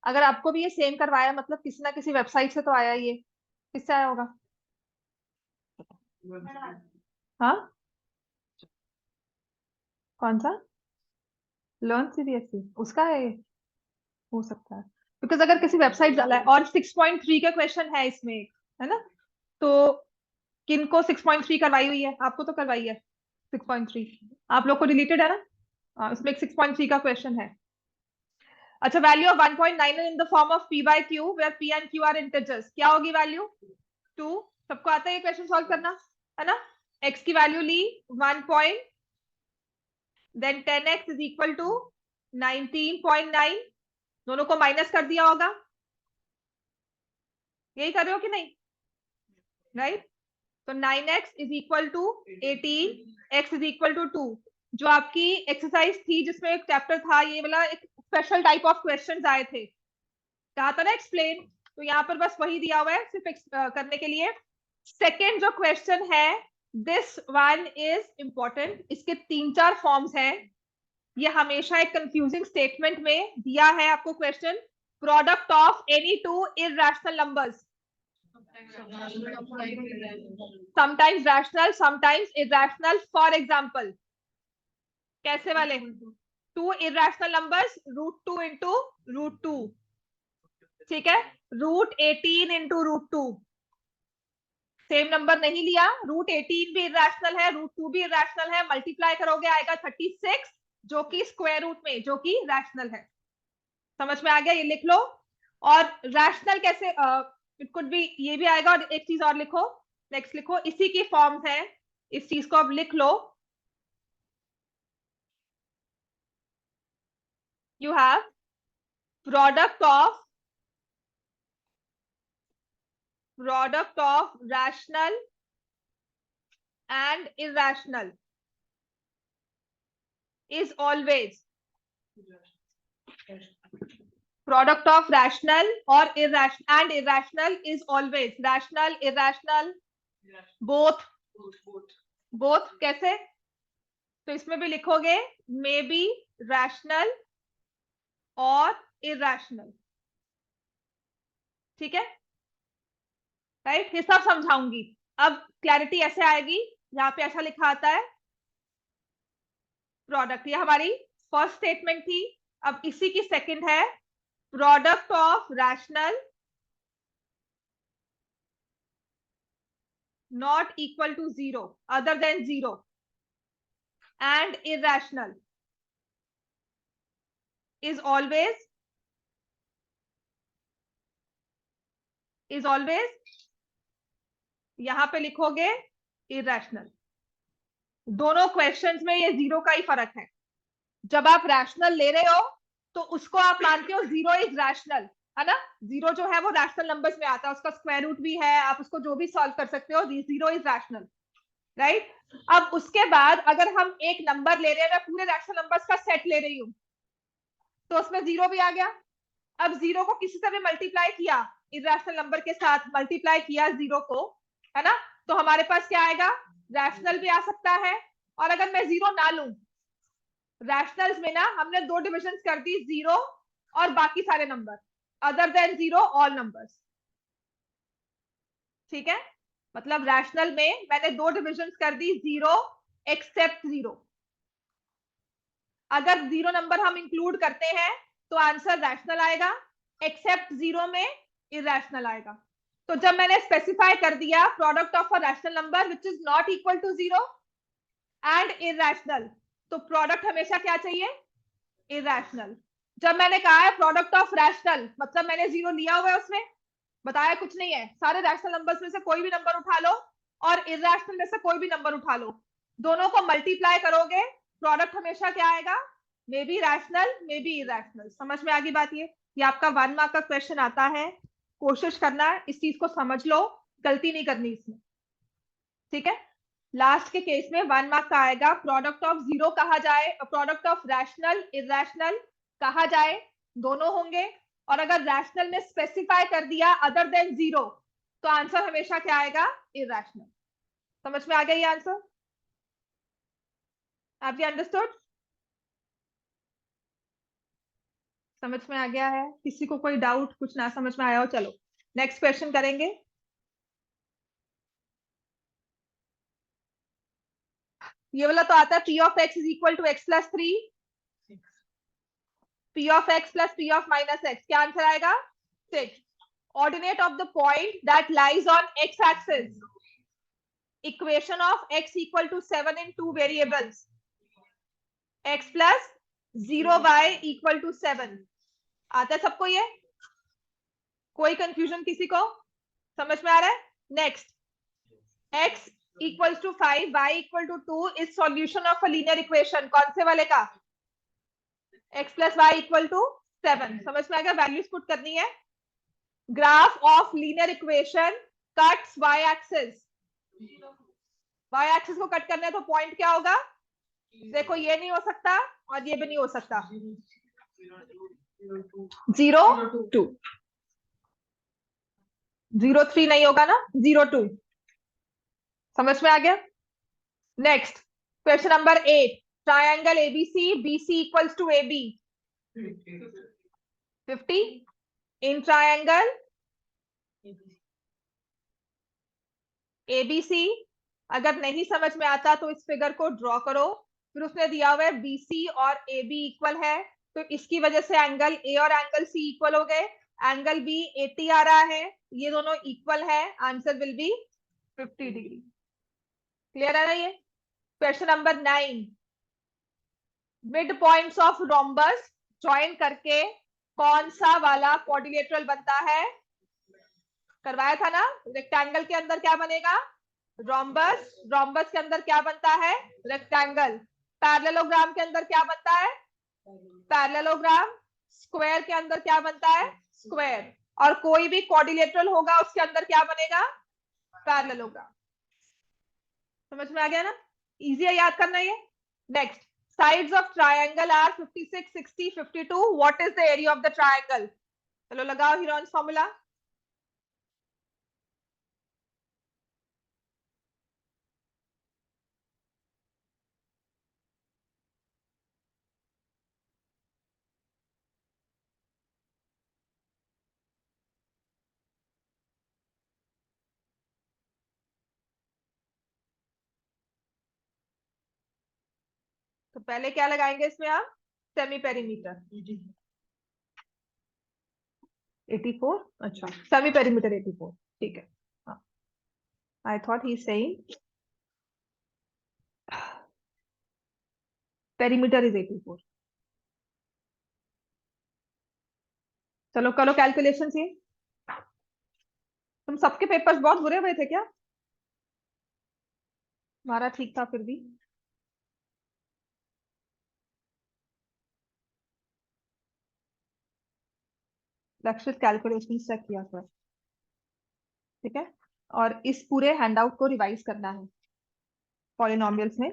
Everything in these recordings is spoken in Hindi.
अगर आपको भी ये सेम करवाया, मतलब किसी ना किसी वेबसाइट से तो आया, ये किससे आया होगा? हाँ, कौन सा? लर्न सीबीएसई उसका है ये? हो सकता है, बिकॉज अगर किसी वेबसाइट डाला है और 6.3 का क्वेश्चन है इसमें, है ना? तो किनको 6.3 करवाई हुई है? आपको तो करवाई है 6.3, आप लोग को डिलीटेड है ना? इसमें एक 6.3 का क्वेश्चन है। अच्छा, value of 1.9 in the form of P by Q where P and Q are integers, क्या होगी वैल्यू? 2। सबको आता है ये क्वेश्चन सॉल्व करना, है ना? एक्स की वैल्यू ली 1 point, then 10x is equal to 19.9, दोनों को माइनस कर दिया होगा, यही कर रहे हो कि नहीं? राइट। तो 9x is equal to 18, x is equal to 2। जो आपकी एक्सरसाइज थी जिसमें एक चैप्टर था ये वाला, एक स्पेशल टाइप ऑफ क्वेश्चंस आए थे, कहा था ना एक्सप्लेन, तो यहाँ पर बस वही दिया हुआ है सिर्फ करने के लिए। सेकेंड जो क्वेश्चन है, दिस वन इज इंपॉर्टेंट, इसके 3-4 फॉर्म्स हैं, ये हमेशा एक कंफ्यूजिंग स्टेटमेंट में दिया है आपको question. Product of any two irrational numbers, sometimes rational sometimes irrational. For example, कैसे वाले? टू इररेशनल नंबर्स, √2 इंटू √2, ठीक है? √18 इंटू √2, सेम नंबर नहीं लिया, √18 भी इररेशनल है, √2 भी इररेशनल है, मल्टीप्लाई करोगे आएगा 36, जो कि स्क्वायर रूट में, जो कि रैशनल है। समझ में आ गया? ये लिख लो। और रैशनल कैसे, इट कुड बी, ये भी आएगा। और एक चीज और लिखो, नेक्स्ट लिखो, इसी की फॉर्म्स है, इस चीज को अब लिख लो। You have product of rational and irrational is always, product of rational और irrational and irrational is always rational, irrational, both. Both कैसे? तो इसमें भी लिखोगे मे बी रैशनल और इररेशनल, ठीक है? राइट, ये सब समझाऊंगी। अब क्लैरिटी ऐसे आएगी, यहाँ पे ऐसा लिखा आता है प्रोडक्ट, ये हमारी फर्स्ट स्टेटमेंट थी। अब इसी की सेकंड है, product of rational not equal to 0, other than 0, and irrational is always यहां पे लिखोगे इररेशनल। दोनों क्वेश्चंस में ये 0 का ही फर्क है। जब आप रैशनल ले रहे हो तो उसको आप मानते हो 0 इज रैशनल, है ना? 0 जो है वो रैशनल नंबर्स में आता है, उसका स्क्वायर रूट भी है, आप उसको जो भी सॉल्व कर सकते हो, 0 इज रैशनल, राइट? अब उसके बाद अगर हम एक नंबर ले रहे हैं, मैं पूरे रैशनल नंबर्स का सेट ले रही हूं, तो उसमें 0 भी आ गया। अब 0 को किसी से भी मल्टीप्लाई किया, इररेशनल नंबर के साथ मल्टीप्लाई किया 0 को, है ना? तो हमारे पास क्या आएगा? रैशनल भी आ सकता है। और अगर मैं 0 ना लूं, रैशनल्स में ना हमने 2 डिविजन कर दी, 0 और बाकी सारे number, other than 0 all numbers, ठीक है? मतलब रैशनल में मैंने 2 डिविजन कर दी, 0 एक्सेप्ट 0। अगर 0 नंबर हम इंक्लूड करते हैं तो आंसर रैशनल आएगा, एक्सेप्ट 0 में इररेशनल आएगा। तो जब मैंने स्पेसिफाई कर दिया product of a rational number which is not equal to 0 and irrational, तो प्रोडक्ट हमेशा क्या चाहिए? इररेशनल। जब मैंने कहा है प्रोडक्ट ऑफ रैशनल, मतलब मैंने 0 लिया हुआ है, उसमें बताया कुछ नहीं है, सारे रैशनल नंबर्स में से कोई भी नंबर उठा लो और इररेशनल में से कोई भी नंबर उठा लो, दोनों को मल्टीप्लाई करोगे, प्रोडक्ट हमेशा क्या आएगा? मे be rational may be irrational. समझ में आ गई बात? ये आपका 1 मार्क का क्वेश्चन आता है, कोशिश करना इस चीज को समझ लो, गलती नहीं करनी इसमें, ठीक है? लास्ट के केस में 1 मार्क का आएगा, प्रोडक्ट ऑफ 0 कहा जाए, प्रोडक्ट ऑफ रैशनल इररेशनल कहा जाए, दोनों होंगे। और अगर रैशनल में स्पेसिफाई कर दिया अदर देन 0, तो आंसर हमेशा क्या आएगा? इररेशनल। समझ में आ गया ये आंसर? आप ये अंडरस्टूड? समझ में आ गया है? किसी को कोई डाउट, कुछ ना समझ में आया हो? चलो नेक्स्ट क्वेश्चन करेंगे। ये वाला तो आता है P of x is equal to x plus three, P of x plus P of minus x. क्या आंसर आएगा? 6। Ordinate of the point that lies on x axis, equation of x equal to 7 in two variables, x plus 0y equal to 7। आता है सबको ये? कोई कंफ्यूजन किसी को? समझ में आ रहा है? Next, x equals to 5, y equal to 2 is solution of a linear equation. कौन से वाले का? x plus y equal to 7। समझ में आ गया? वैल्यूज पुट करनी है। Graph of linear equation cuts y axis, y axis को कट करना है तो पॉइंट क्या होगा? देखो ये नहीं हो सकता और ये भी नहीं हो सकता। 0 2, 0 3 नहीं होगा ना, 0 2। समझ में आ गया? Next, question number 8, triangle ABC, BC equals to AB 50 in triangle ABC. अगर नहीं समझ में आता तो इस फिगर को ड्रॉ करो। फिर उसने दिया हुआ है बीसी और AB इक्वल है, तो इसकी वजह से एंगल ए और एंगल सी इक्वल हो गए। एंगल बी 80 आ रहा है, ये दोनों इक्वल है, answer will B 50 degree. Clear है ना ये? Question number 9, mid points of rhombus join करके कौन सा वाला क्वाड्रिलेटरल बनता है? करवाया था ना। रेक्टेंगल के अंदर क्या बनेगा? रोम्बस। रोम्बस के अंदर क्या बनता है? रेक्टेंगल। पैरेललोग्राम के अंदर क्या बनता है? पैरेललोग्राम। स्क्वायर के अंदर क्या बनता है? स्क्वायर। और कोई भी क्वाड्रिलेटरल होगा उसके अंदर क्या बनेगा? पैरेललोग्राम। समझ में आ गया ना? इजी है याद करना ये। Next, sides of triangle are 56 60 52, what is the area of the triangle? चलो लगाओ हीरोन्स फॉर्मूला। तो पहले क्या लगाएंगे इसमें आप? Semi perimeter. 84, अच्छा सेमी पेरीमीटर 84, ठीक है। I thought he saying perimeter is 84। चलो करो कैलकुलेशन ये। तुम सबके पेपर्स बहुत बुरे हुए थे क्या? हमारा ठीक था फिर भी। लक्षित कैलकुलेशन चेक किया सर, ठीक है। और इस पूरे हैंडआउट को रिवाइज करना है पॉलिनोमियल्स में।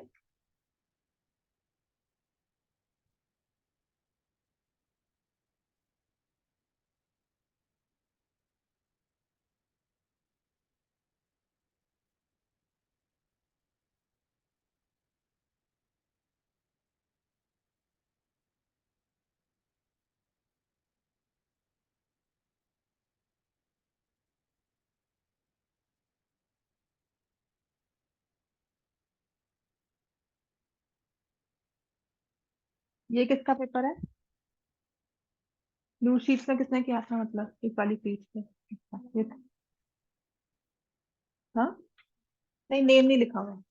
ये किसका पेपर है? ब्लू शीट्स में किसने किया था, मतलब इस वाली शीट पे? अच्छा, ये हाँ, नहीं नेम नहीं लिखा हुआ।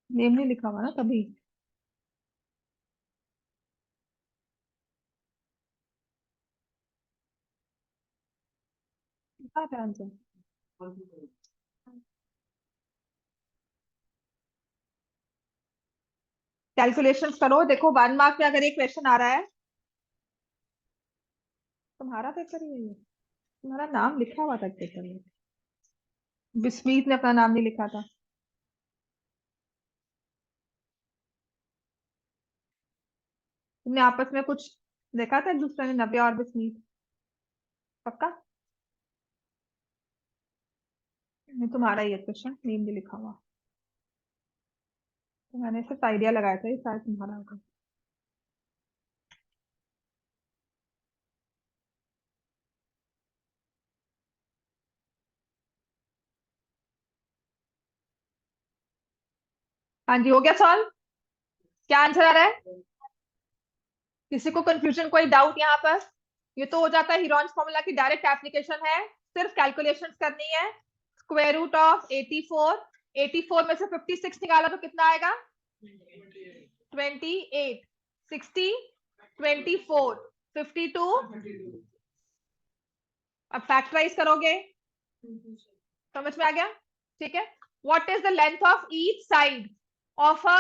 नेम नहीं लिखा हुआ ना तभी। लिखा था आंसर। कैलकुलेशंस करो। देखो 1 मार्क में अगर ये क्वेश्चन आ रहा है, तुम्हारा पेपर ही है ये। तुम्हारा नाम लिखा हुआ था पेपर में। बिस्मीत ने अपना नाम नहीं लिखा था। तुमने आपस में कुछ देखा था एक दूसरे ने, नव्या और बिस्मीत? पक्का? ये तुम्हारा ही है क्वेश्चन, नेम नहीं लिखा हुआ, तो मैंने सिर्फ आइडिया लगाया था, ये शायद तुम्हारा होगा। हाँ जी, हो गया सॉल्व। क्या आंसर आ रहा है? किसी को कंफ्यूजन, कोई डाउट यहाँ पर? ये तो हो जाता है हीरोन्स फॉर्मूला की डायरेक्ट एप्लीकेशन है, सिर्फ कैलकुलेशंस करनी है। स्क्वायर रूट ऑफ 84, 84 में से 56 निकाला तो कितना आएगा? 28, 60, 24, 52। अब फैक्टराइज करोगे, समझ में आ गया? ठीक है। What is the length of each side of a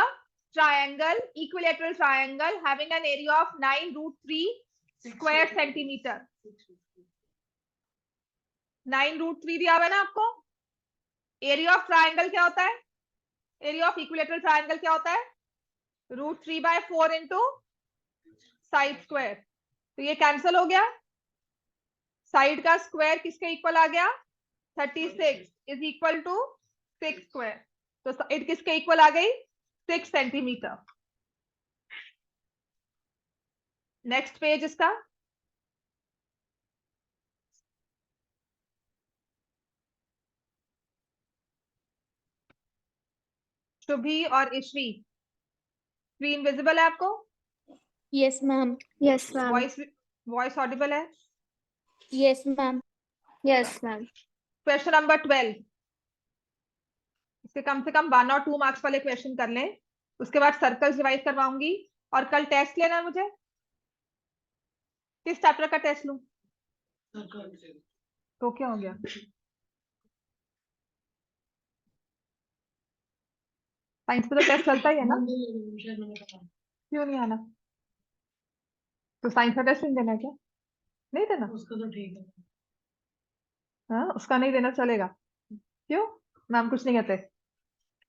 triangle, equilateral triangle having an area of 9 root 3 square centimeter? 9 root 3 दिया हुआ है ना आपको। एरिया ऑफ ट्राइंगल क्या होता है? एरिया ऑफ इक्विलेटरल ट्राइंगल क्या होता है? √3/4 इंटू साइड स्क्वायर। तो ये कैंसिल हो गया, साइड का स्क्वायर किसके इक्वल आ गया? 36 इज इक्वल टू 6 स्क्वायर। तो इट किसके इक्वल आ गई? 6 सेंटीमीटर। नेक्स्ट पेज इसका। शुभी और ईश्वी, स्क्रीन विजिबल है आपको? Yes ma'am. Yes ma'am. Voice voice audible है? Yes ma'am. Yes ma'am. Question number 12, इसके कम से कम 1 और 2 मार्क्स वाले क्वेश्चन कर लें, उसके बाद सर्कल्स रिवाइज करवाऊंगी। और कल टेस्ट लेना है मुझे। किस चैप्टर का टेस्ट लूं? तो क्या हो गया? साइंस में तो टेस्ट चलता ही है ना, क्यों नहीं आना? तो साइंस का टेस्ट नहीं देना है क्या? नहीं देना? उसका तो ठीक है। हाँ, उसका नहीं देना चलेगा? क्यों? मैम कुछ नहीं कहते।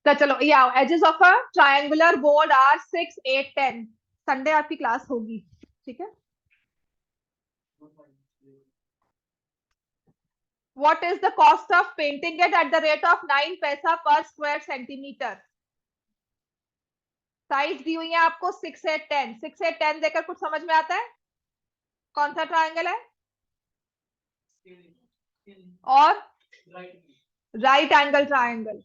तो चलो, ये आओ, edges of a triangular board are 6, 8, 10। Sunday आपकी क्लास होगी, ठीक है। What is the cost of painting it at the rate of 9 पैसा per square centimeter? साइज दी हुई है आपको 6, 8, 10। 6, 8, 10 देकर कुछ समझ में आता है? कौन सा ट्रायंगल है? और राइट एंगल ट्रायंगल।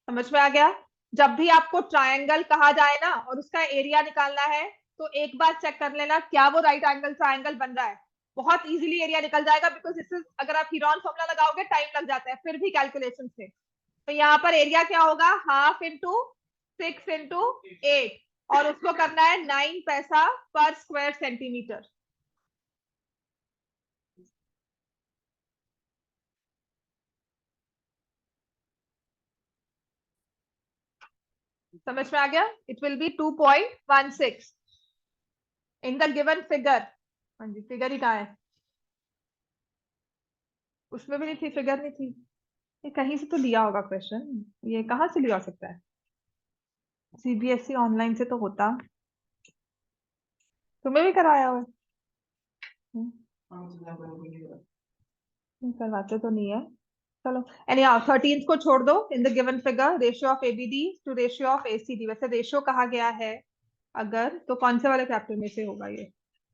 समझ में आ गया? जब भी आपको ट्रायंगल कहा जाए ना और उसका एरिया निकालना है, तो एक बार चेक कर लेना क्या वो राइट एंगल ट्रायंगल बन रहा है। बहुत इजीली एरिया निकल जाएगा, बिकॉज इससे अगर आप हीरोन फॉर्मूला लगाओगे टाइम लग जाता है फिर भी कैलकुलेशन से। तो यहाँ पर एरिया क्या होगा? हाफ इंटू 6 इंटू 8, और उसको करना है 9 पैसा पर स्क्वायर सेंटीमीटर। समझ में आ गया? It will be 2.16 in the given figure. हाँ जी, फिगर ही कहाँ है? उसमें भी नहीं थी, फिगर नहीं थी। ये कहीं से तो लिया होगा क्वेश्चन, ये कहाँ से लिया हो सकता है? सीबीएसई ऑनलाइन से तो होता। तुम्हें भी कराया हुआ है? हम्म, करवाते तो नहीं है। चलो, एनी हाउ 13 को छोड़ दो। In the given figure ratio of ABD to ratio of ACD, वैसे रेशियो कहा गया है अगर, तो कौन से वाले चैप्टर में से होगा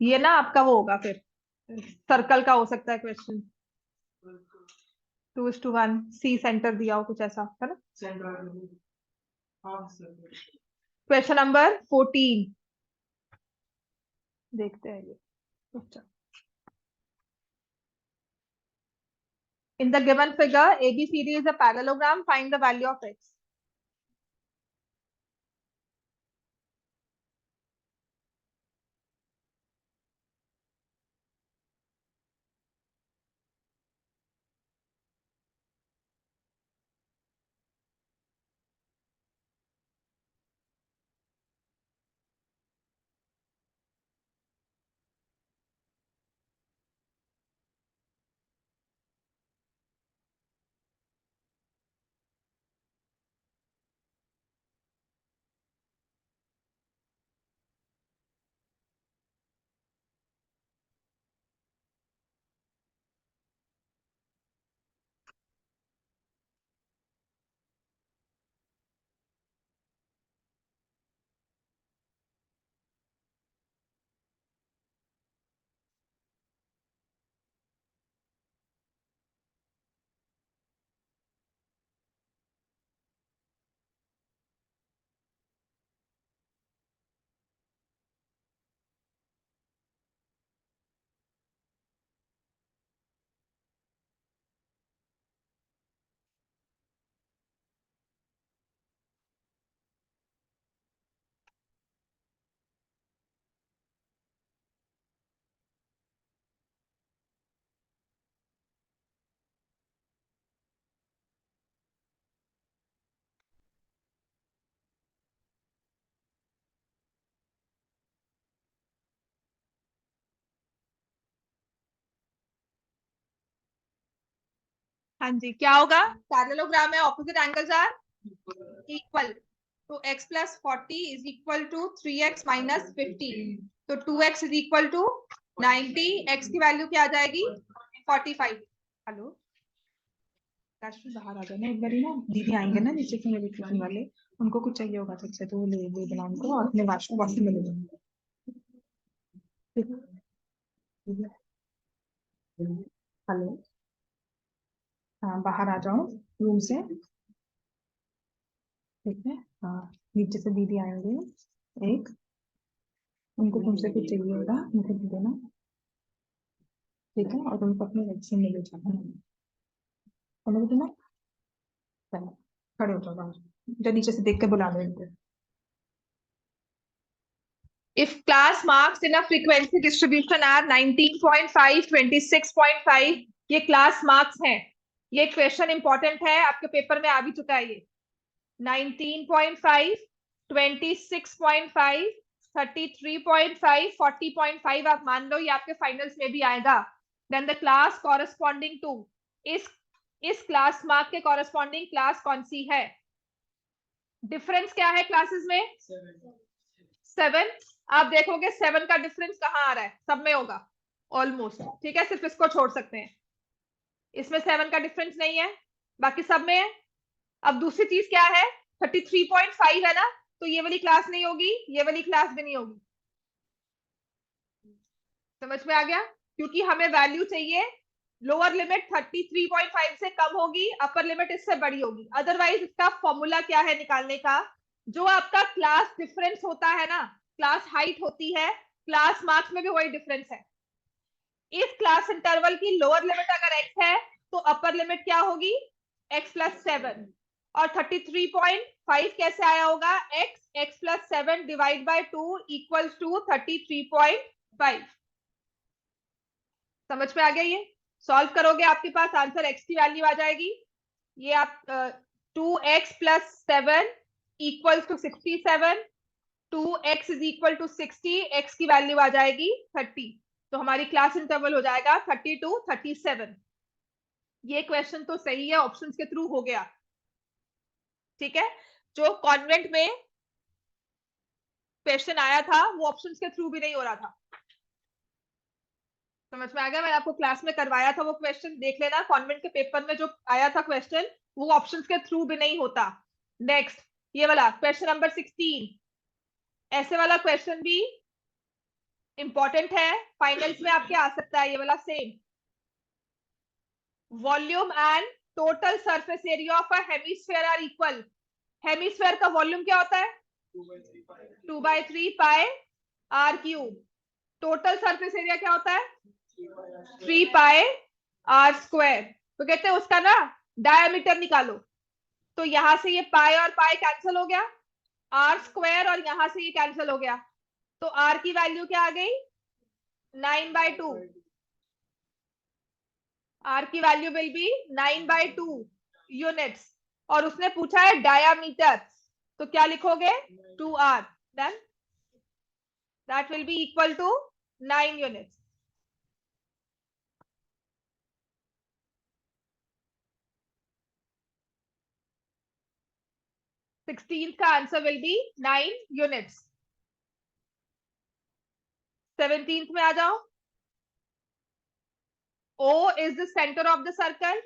ये ना आपका वो होगा फिर, सर्कल का हो सकता है क्वेश्चन। 2:1 सी सेंटर दिया हो कुछ ऐसा है ना। क्वेश्चन नंबर 14 देखते हैं ये। अच्छा, in the given figure ABCD is a parallelogram, find the value of x. हाँ जी, क्या होगा? पैरेललोग्राम है, ऑपोजिट एंगल्स आर इक्वल, तो x plus 40 is equal to 3x minus 50, तो 2x is equal to 90, x की वैल्यू क्या आ जाएगी? 45। हेलो, बाहर आ जाना एक बारी ना, दीदी आएंगे ना नीचे से मेरे ट्यूशन वाले, उनको कुछ चाहिए होगा सबसे, तो वो ले दे देना उनको और अपने वॉशरूम में ले लेंगे। हेलो, हाँ बाहर आ जाओ रूम से, ठीक है? हाँ, नीचे से दीदी आएंगे एक, उनको तुमसे कुछ चाहिए होगा, उनको दे देना, ठीक है? और उनको अपने वैक्सीन में ले जाना, समझ गए ना? चलो खड़े हो जाओ बाहर, जो नीचे से देख के बुला लो इनको। If class marks in a frequency distribution are 19.5, 26.5, ये क्लास मार्क्स हैं। ये क्वेश्चन इंपॉर्टेंट है, आपके पेपर में आ भी चुका है ये। 19.5, 26.5, 33.5, 40.5 आप मान लो, ये आपके फाइनल्स में भी आएगा। Then the class corresponding to, इस क्लास मार्क के कॉरेस्पॉन्डिंग क्लास कौन सी है? डिफरेंस क्या है क्लासेस में? 7। आप देखोगे 7 का डिफरेंस कहाँ आ रहा है? सब में होगा ऑलमोस्ट, ठीक है? सिर्फ इसको छोड़ सकते हैं, इसमें 7 का डिफरेंस नहीं है, बाकी सब में है। अब दूसरी चीज क्या है? 33.5 है ना, तो ये वाली क्लास नहीं होगी, ये वाली क्लास भी नहीं होगी। समझ में आ गया? क्योंकि हमें वैल्यू चाहिए, लोअर लिमिट 33.5 से कम होगी, अपर लिमिट इससे बड़ी होगी। अदरवाइज इसका फॉर्मूला क्या है निकालने का? जो आपका क्लास डिफरेंस होता है ना, क्लास हाइट होती है, क्लास मार्क्स में भी वही डिफरेंस है। इस क्लास इंटरवल की लोअर लिमिट अगर x है, तो अपर लिमिट क्या होगी? x plus 7। और 33.5 कैसे आया होगा? x plus 7 divide by 2 equals to 33.5। समझ में आ गया? ये सॉल्व करोगे आपके पास आंसर x की वैल्यू आ जाएगी। ये आप 2x plus 7 equals to 67, 2x is equal to 60, x की वैल्यू आ जाएगी 30, तो हमारी क्लास इंटरवल हो जाएगा 30 to 37। ये क्वेश्चन तो सही है, ऑप्शंस के थ्रू हो गया, ठीक है? जो कॉन्वेंट में क्वेश्चन आया था वो ऑप्शंस के थ्रू भी नहीं हो रहा था। समझ में आ गया? मैंने आपको क्लास में करवाया था, वो क्वेश्चन देख लेना, कॉन्वेंट के पेपर में जो आया था क्वेश्चन, वो ऑप्शंस के थ्रू भी नहीं होता। नेक्स्ट, ये वाला क्वेश्चन नंबर 16, ऐसे वाला क्वेश्चन भी इंपॉर्टेंट है, फाइनल्स में आपके आ सकता है ये वाला same. Volume and total surface area of a hemisphere are equal. Hemisphere का वॉल्यूम क्या होता है? 2/3 pi r cube. Total surface area क्या होता है? 3 पाई आर स्क्वायर। तो कहते हैं उसका ना डायमीटर निकालो, तो यहां से ये पाई और पाई कैंसिल हो गया, आर स्क्वायर और यहां से ये कैंसिल हो गया, तो आर की वैल्यू क्या आ गई? 9/2। आर की वैल्यू विल बी 9/2 यूनिट्स। और उसने पूछा है डायामीटर, तो क्या लिखोगे? 2r, then that will be equal to 9 units. Sixteen का answer will be 9 units. 17th में आ जाओ। O is the center of the circle,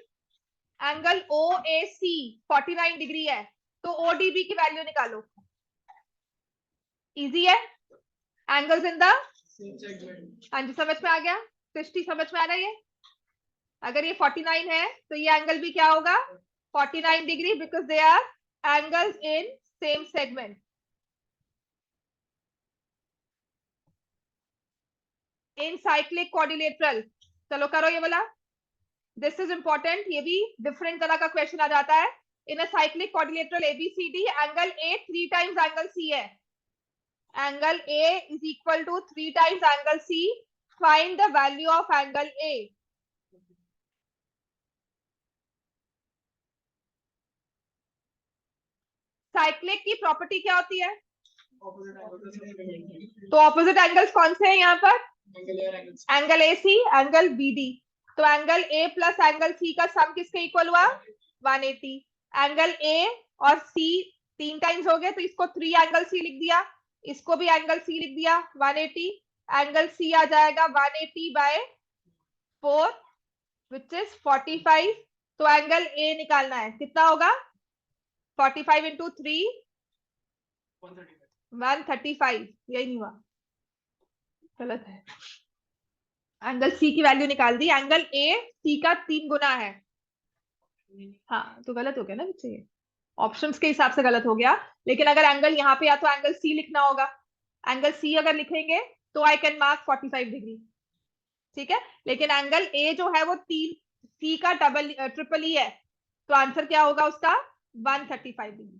angle OAC 49 degree है, तो ODB की वैल्यू निकालो। इजी है, एंगल्स इन द, हाँ जी समझ में आ गया? सृष्टि समझ में आ रहा है ये? अगर ये 49 है तो ये एंगल भी क्या होगा? 49 degree, because they are angles in same segment. In cyclic quadrilateral, चलो करो ये वाला, दिस इज इंपॉर्टेंट, ये भी डिफरेंट तरह का क्वेश्चन आ जाता है। In a cyclic quadrilateral ABCD, angle A 3 times angle C है, angle A is equal to 3 times angle C, find the value of angle A। Cyclic की प्रॉपर्टी क्या होती है? तो ऑपोजिट एंगल्स कौन से हैं यहाँ पर? Angle AC, angle BD। तो angle A plus angle C का सम किसके इक्वल हुआ? 180। एंगल ए और सी 3 टाइम्स हो गए, तो इसको 3 एंगल सी लिख दिया, इसको भी एंगल सी लिख दिया 180। एंगल सी आ जाएगा 180/4 विच इज 45। तो एंगल ए निकालना है, कितना होगा? 45 इंटू 3 135। यही नहीं हुआ, गलत है। एंगल सी की वैल्यू निकाल दी, एंगल ए सी का 3 गुना है। हाँ तो गलत हो गया ना बच्चे, ऑप्शंस के हिसाब से गलत हो गया। लेकिन अगर एंगल यहाँ पे या तो एंगल सी लिखना होगा, एंगल सी अगर लिखेंगे तो आई कैन मार्क 45 डिग्री, ठीक है। लेकिन एंगल ए जो है वो 3 सी का डबल ट्रिपल ई है, तो आंसर क्या होगा उसका? 135 डिग्री।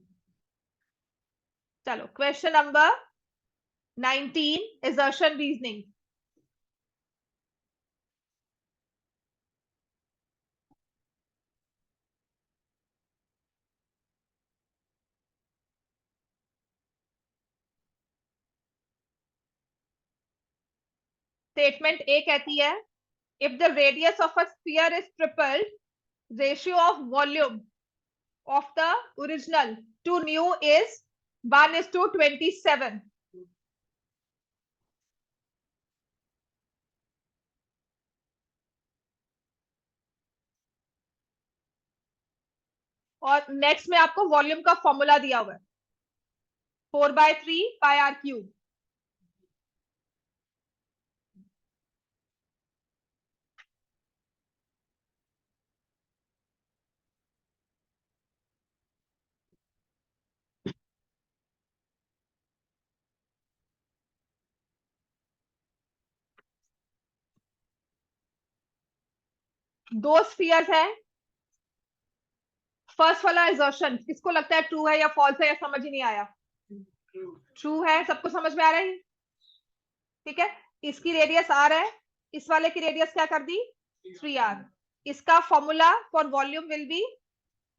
चलो question number 19, assertion reasoning. Statement A कहती है, if the radius of a sphere is tripled, ratio of volume of the original to new is 1:27। और नेक्स्ट में आपको वॉल्यूम का फॉर्मूला दिया हुआ है 4/3 πr³। दो स्फीयर्स हैं। फर्स्ट वाला एजर्शन किसको लगता है ट्रू है या फॉल्स है, या समझ ही नहीं आया? ट्रू है, सबको समझ में आ रहा है? ठीक है, इसकी रेडियस आर है, इस वाले की रेडियस क्या कर दी? 3r। इसका formula for volume will be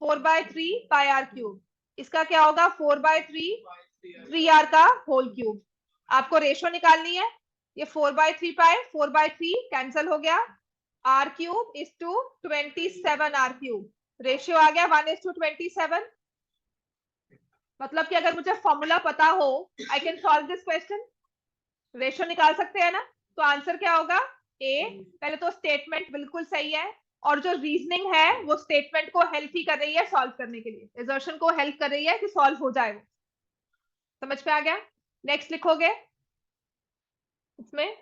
4/3 πr³। इसका क्या होगा? 4/3 का होल क्यूब। आपको रेशो निकालनी है, ये 4/3 4/3 कैंसिल हो गया, r³ is to 27r³। Ratio आ गया 1:27। मतलब कि अगर मुझे फॉर्मूला पता हो, I can solve this question. Ratio निकाल सकते हैं ना, तो आंसर क्या होगा? ए। पहले तो स्टेटमेंट बिल्कुल सही है, और जो रीजनिंग है वो स्टेटमेंट को हेल्प ही कर रही है सॉल्व करने के लिए, एजर्शन को हेल्प कर रही है कि सॉल्व हो जाए वो। समझ में आ गया? नेक्स्ट लिखोगे इसमें,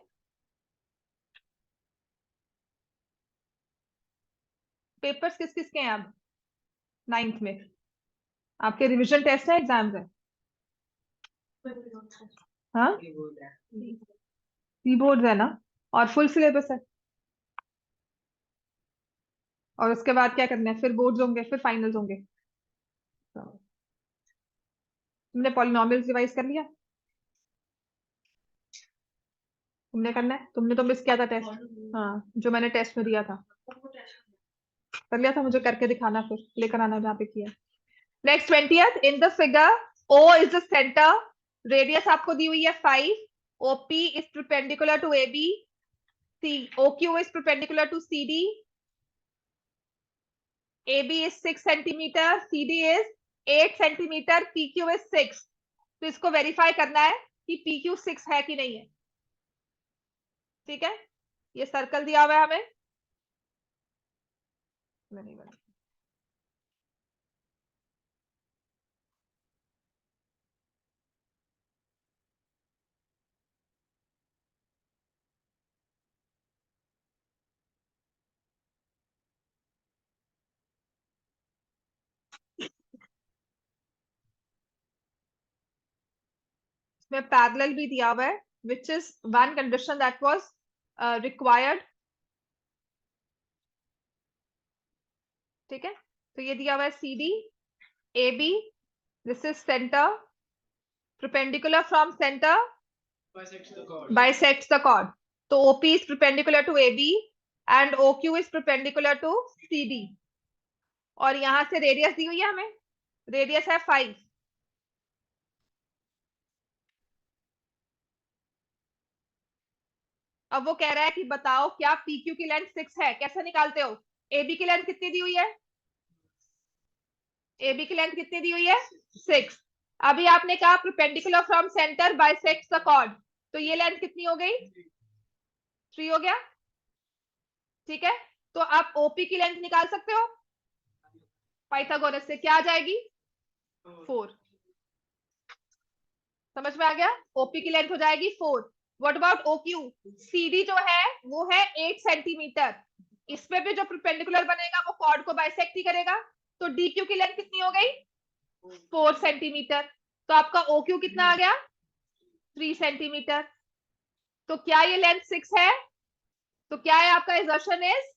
पेपर्स किस किस के हैं अब 9th में? आपके रिवीजन टेस्ट है, एग्जाम्स है? हाँ कीबोर्ड है ना, और फुल सिलेबस है। और उसके बाद क्या करना है? फिर बोर्ड्स होंगे, फिर फाइनल्स होंगे। तो तुमने पॉलिनोमियल्स रिवाइज कर लिया? तुमने करना है, तुमने तो मिस किया था टेस्ट। हाँ जो मैंने टेस्ट में दिया था, कर लिया था, मुझे करके दिखाना, फिर लेकर आना जहाँ पे किया। Next 20th, in the figure O is the centre, radius आपको दी हुई है 5, OP is perpendicular to AB, OQ is perpendicular to CD, AB is 6 centimetre, CD is 8 centimetre, PQ is 6। तो इसको वेरीफाई करना है कि PQ 6 है कि नहीं है। ठीक है, ये सर्कल दिया हुआ है हमें, नहीं बना। इसमें पैरेलल भी दिया हुआ है, which is one condition that was required. ठीक है, तो ये दिया हुआ है CD AB, this is centre, perpendicular from center bisects the chord. तो OP is perpendicular to AB and OQ is perpendicular to CD। और यहां से रेडियस दी हुई है हमें, रेडियस है 5। अब वो कह रहा है कि बताओ क्या PQ की लेंथ 6 है, कैसे निकालते हो? AB की लेंथ कितनी दी हुई है? AB की लेंथ कितनी दी हुई है? 6। अभी आपने कहा perpendicular from centre bisects the chord, तो ये लेंथ कितनी हो गई? 3 हो गया। ठीक है, तो आप OP की लेंथ निकाल सकते हो पाइथागोरस से, क्या आ जाएगी? 4। समझ में आ गया? OP की लेंथ हो जाएगी 4। What about OQ? CD जो है वो है 8 सेंटीमीटर, इसमें भी जो परपेंडिकुलर बनेगा वो कॉर्ड को बाइसेक्ट ही करेगा, तो DQ की लेंथ कितनी हो गई? 4 सेंटीमीटर। तो आपका OQ कितना आ गया? 3 सेंटीमीटर। तो क्या ये लेंथ 6 है? तो क्या है आपका assertion इज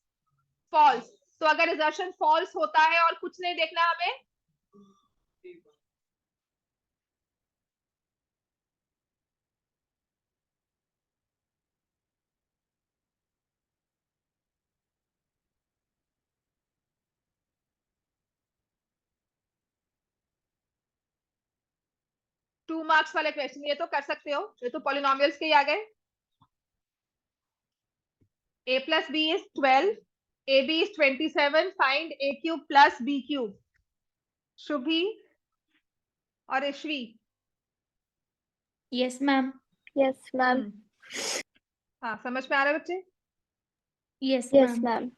फॉल्स। तो अगर assertion फॉल्स होता है और कुछ नहीं देखना हमें, टू मार्क्स वाले क्वेश्चन ये तो कर सकते हो, ये तो पॉलिनोमियल्स के ही आ गए। a plus b is 12, ab is 27, find a cube plus b cube। Shubhi और ईश्वी। Yes, ma'am. Yes, ma'am. हाँ, समझ में आ रहा है बच्चे? Yes, yes, ma'am.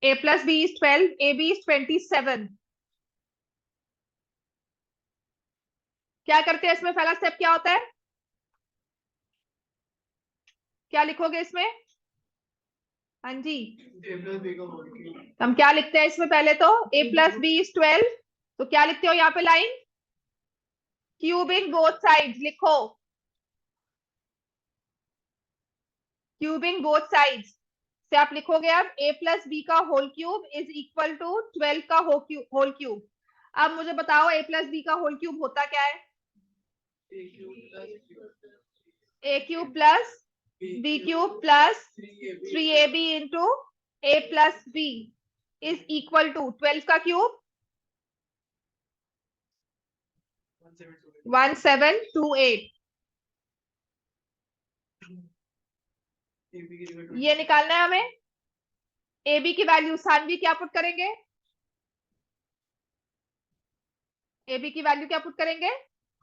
a plus b is 12, ab is 27। क्या करते हैं इसमें? पहला स्टेप क्या होता है? क्या लिखोगे इसमें? हाँ जी, हम क्या लिखते हैं इसमें? पहले तो a plus b is 12, तो क्या लिखते हो यहाँ पे लाइन? क्यूबिंग बोथ साइड्स लिखो, क्यूबिंग बोथ साइड्स से आप लिखोगे अब a प्लस बी का whole cube is equal to 12 का होल क्यूब। अब मुझे बताओ a प्लस बी का होल क्यूब होता क्या है? a cube plus b cube plus 3ab into a plus B is equal to 12 का क्यूब 1728। ये निकालना है हमें। ए बी की वैल्यू सानवी क्या पुट करेंगे? ए बी की वैल्यू क्या पुट करेंगे?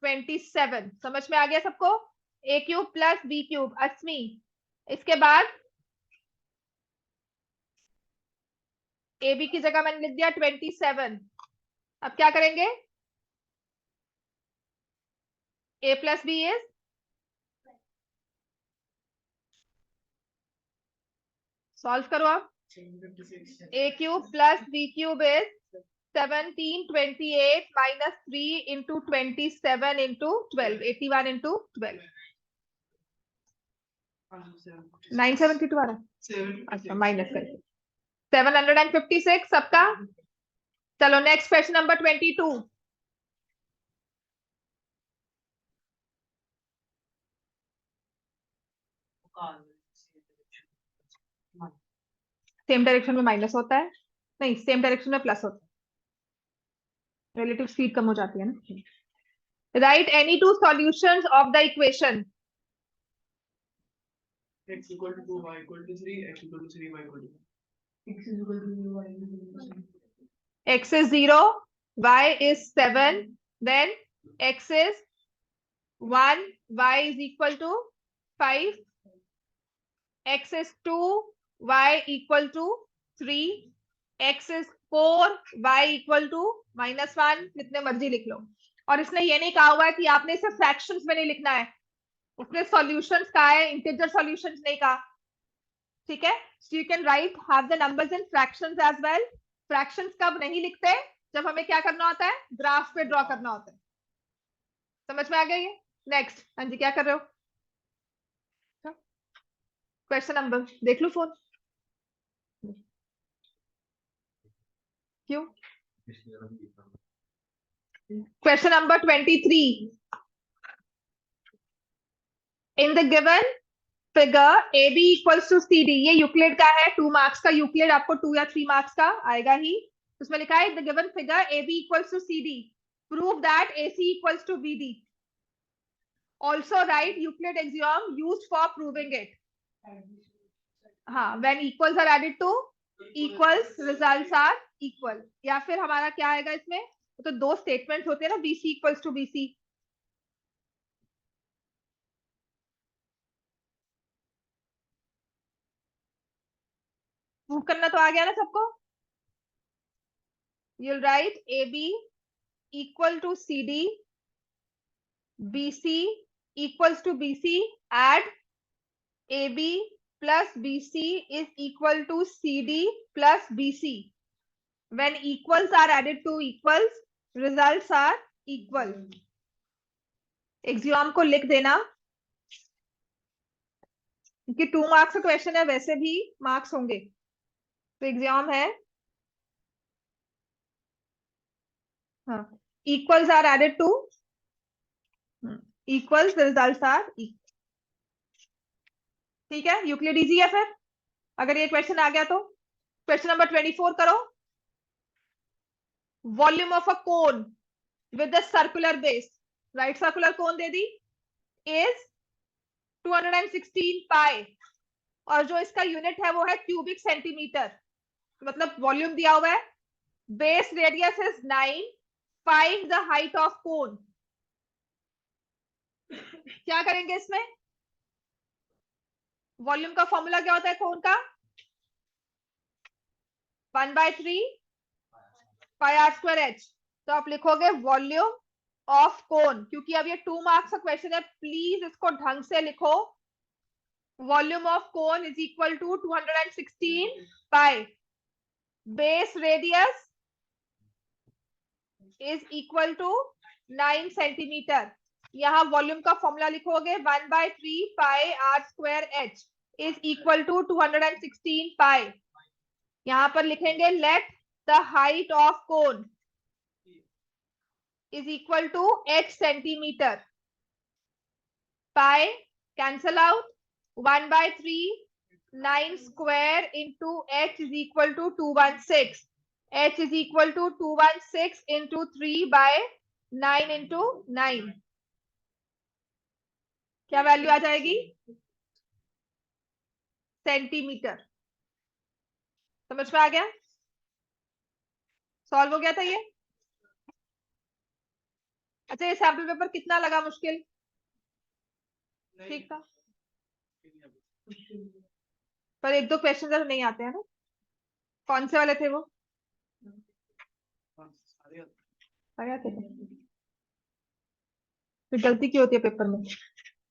27। समझ में आ गया सबको? ए क्यूब प्लस बी क्यूब अस्मी। इसके बाद ए बी की जगह मैंने लिख दिया 27। अब क्या करेंगे? A plus B is, solve करो आप। A cube plus B cube is 1728 minus 3 into 27 into 12, 81 into 12। 972 आ रहा है, अच्छा माइनस करके 756 सबका। चलो next question number 22। Same direction में माइनस होता है, नहीं सेम डायरेक्शन में प्लस होता है, रिलेटिव स्पीड कम हो जाती है ना। Right any two solutions of the equation. x equal to 2, y equal to 3, x equal to 3, y equal to 1. x is 0, y is 7, then x is 1, y is equal to 5, x is 2, y equal to 3, x is 4, y equal to -1। जितने मर्जी लिख लो। और इसने ये नहीं कहा हुआ है कि आपने इसे फ्रैक्शंस में नहीं लिखना है, उसने सॉल्यूशंस कहा है, इंटीजर सॉल्यूशंस नहीं कहा। ठीक है, so you can write have the numbers in fractions as well. Fractions कब नहीं लिखते? जब हमें क्या करना होता है? ग्राफ पे ड्रॉ करना होता है। समझ में आ गया ये? नेक्स्ट, हाँ जी क्या कर रहे हो? क्वेश्चन नंबर देख लो फोन, क्यों? Question number 23, in the given figure A B equals to C D, ये यूक्लिड का है, 2 मार्क्स का यूक्लिड, आपको 2 या 3 मार्क्स का आएगा ही। उसमें लिखा है the given figure A B equals to C D, prove that A C equals to B D, also write Euclid axiom used for proving it. हाँ, when equals are added to equals results are equal, या फिर हमारा क्या आएगा इसमें, तो दो स्टेटमेंट्स होते हैं ना, BC equals to BC. Prove करना तो आ गया ना सबको? you'll write AB equal to CD, BC equals to BC, add AB plus BC is equal to CD plus BC. When equals are added to equals, results are equal. Exam को लिख देना, क्योंकि 2 मार्क्स का क्वेश्चन है, वैसे भी मार्क्स होंगे, तो एग्जाम है। हाँ, equals are added to equals, the results are equal. ठीक है, यूक्लिड इजी है फिर, अगर ये क्वेश्चन आ गया तो। क्वेश्चन नंबर 24 करो। Volume of a cone with a circular base, right circular cone they the, is 216 पाई, और जो इसका यूनिट है वो है क्यूबिक सेंटीमीटर, मतलब वॉल्यूम दिया हुआ है, base radius is 9, find the height of कोन। क्या करेंगे इसमें? वॉल्यूम का फॉर्मूला क्या होता है कोन का? 1/3 पाई आर स्क्वायर एच। तो आप लिखोगे वॉल्यूम ऑफ कोन, क्योंकि अब ये 2 मार्क्स का क्वेश्चन है, प्लीज इसको ढंग से लिखो। Volume of cone is equal to 216 pi, base radius is equal to 9 centimetre. यहाँ वॉल्यूम का फॉर्मूला लिखोगे 1/3 pi R square H is equal to 216 pi. यहाँ पर लिखेंगे let the height of cone is equal to h centimeter. Pi cancel out, 1/3 9 square into h is equal to 216. h is equal to 216 into 3 by 9 into 9. क्या वैल्यू आ जाएगी? सेंटीमीटर। समझ में आ गया? सॉल्व हो गया था ये? अच्छा, ये सैंपल पेपर कितना लगा मुश्किल? ठीक था, पर 1-2 क्वेश्चन तो नहीं आते हैं ना। कौन से वाले थे वो? सारे आते थे। फिर गलती क्यों होती है पेपर में?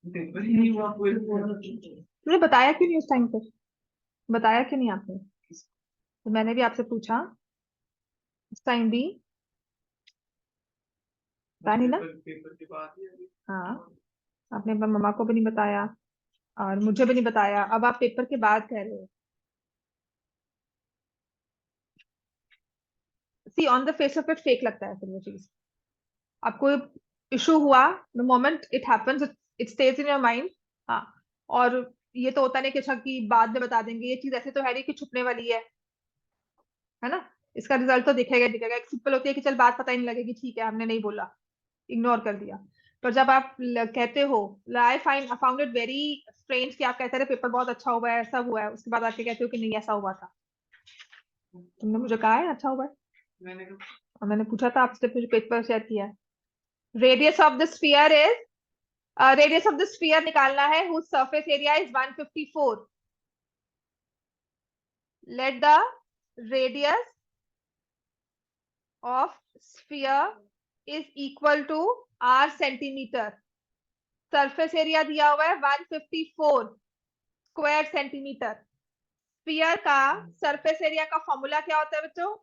पेपर ही नहीं हुआ कोई। तुमने बताया क्यों नहीं उस टाइम पर? बताया क्यों नहीं आपने? तो मैंने भी आपसे पूछा उस टाइम भी, बताया नहीं ना? पेपर के बाद ही हाँ, आपने अपनी मम्मा को भी नहीं बताया और मुझे भी नहीं बताया, अब आप पेपर के बाद कह रहे हो। See on the face of it fake लगता है फिर वो चीज। आपको इशू हुआ, the moment it happens it stays in your mind. हाँ, और ये तो होता नहीं कि अच्छा कि बाद में बता देंगे, ये चीज ऐसे तो है नहीं कि छुपने वाली है ना। इसका रिजल्ट तो दिखेगा दिखेगा। एक सिंपल होती है कि चल बात पता ही नहीं लगेगी, ठीक है हमने नहीं बोला, इग्नोर कर दिया। पर जब आप कहते हो, I found it very strange कि आप कहते रहे पेपर बहुत अच्छा हुआ है, ऐसा हुआ है, उसके बाद आके कहते हो कि नहीं ऐसा हुआ था। तुमने मुझे कहा है अच्छा हुआ है, मैंने और मैंने पूछा था आपसे, फिर पेपर शेयर किया है। Radius of the sphere is, radius of the sphere निकालना है, whose surface area is 154। Let the radius of sphere is equal to r centimetre. Surface area दिया हुआ है 154 स्क्वायर सेंटीमीटर। स्फीयर का सरफेस एरिया का फॉर्मूला क्या होता है बच्चों?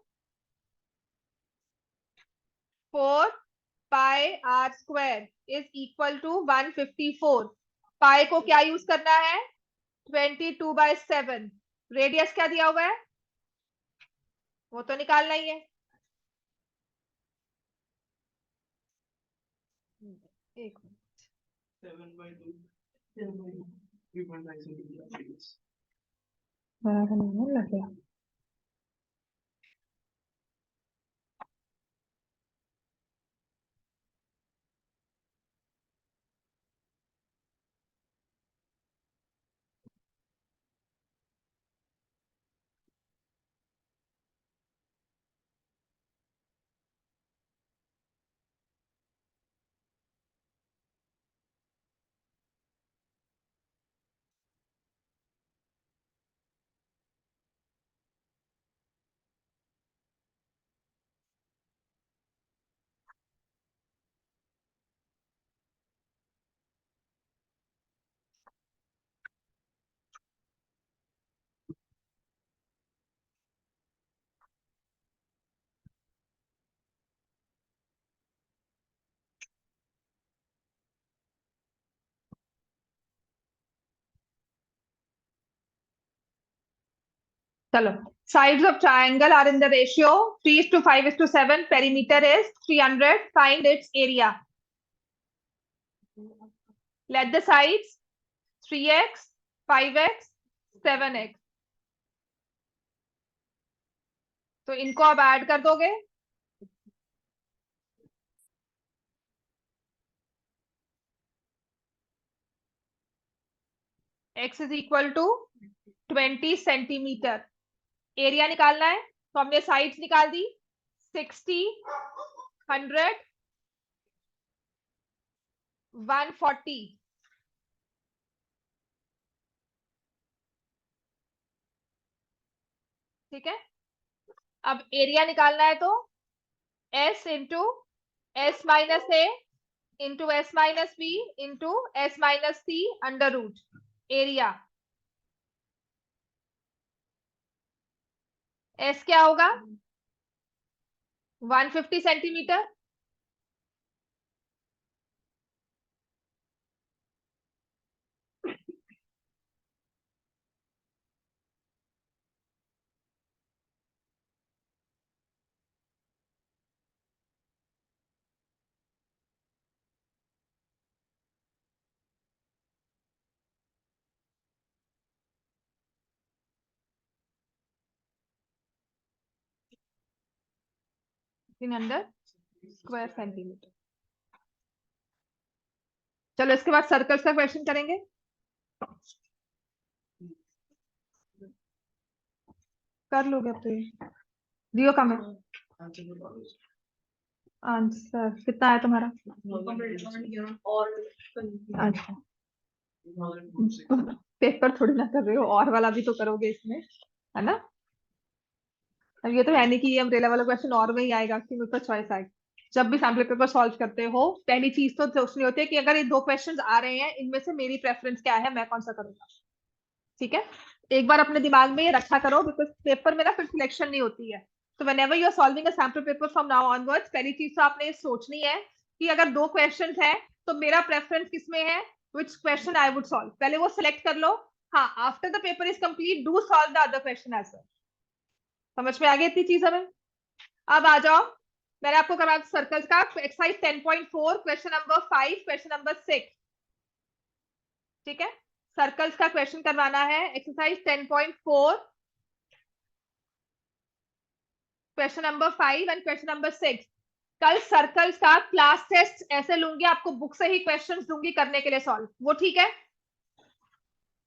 4 pi R square is equal to 154। Pi को क्या यूज करना है? 22/7। रेडियस क्या दिया हुआ है वो तो निकालना ही है। एक मिनट, 7/2 3.5 centimeters. बराबर नहीं लग गया। चलो, sides of triangle are in the ratio 3:5:7. Perimeter is 300. Find its area. Let the sides 3x, 5x, 7x. तो इनको अब ऐड कर दोगे। x is equal to 20 centimetre. Area निकालना है तो हमने साइड्स निकाल दी 60, 100, 140। ठीक है, अब एरिया निकालना है तो s into s minus A into s minus B into s minus C under root area. s क्या होगा 150 सेंटीमीटर। Under square centimetre. चलो इसके बाद सर्कल्स का क्वेश्चन करेंगे। कर लोगे अब तो ये दियो का मैं आंसर कितना है तुम्हारा। अच्छा, पेपर थोड़ी ना कर रहे हो, और वाला भी तो करोगे इसमें, है ना। अब ये तो है नहीं कि ये अम्ब्रेला वाला क्वेश्चन और में ही आएगा कि मेरे पास चॉइस आएगी। जब भी सैम्पल पेपर सॉल्व करते हो पहली चीज तो सोचनी होती है कि अगर ये दो क्वेश्चंस आ रहे हैं इनमें से मेरी प्रेफरेंस क्या है, मैं कौन सा करूंगा। ठीक है, एक बार अपने दिमाग में ये रखा करो, बिकॉज पेपर में ना फिर सिलेक्शन नहीं होती है। तो whenever you are solving a sample paper from now onwards, पहली चीज तो आपने ये सोचनी है कि अगर दो क्वेश्चंस हैं तो मेरा प्रेफरेंस किसमें है, which question I would solve, पहले वो सिलेक्ट कर लो। हाँ, after the paper is complete do solve the other question as well. समझ में आ गई इतनी चीज हमें। अब आ जाओ, मैंने आपको करवाया सर्कल्स का exercise 10.4 question number 5 question number 6। ठीक है, सर्कल्स का क्वेश्चन करवाना है exercise 10.4 question number 5 and question number 6। कल सर्कल्स का क्लास टेस्ट ऐसे लूंगी, आपको बुक से ही क्वेश्चंस दूंगी करने के लिए सॉल्व, वो ठीक है।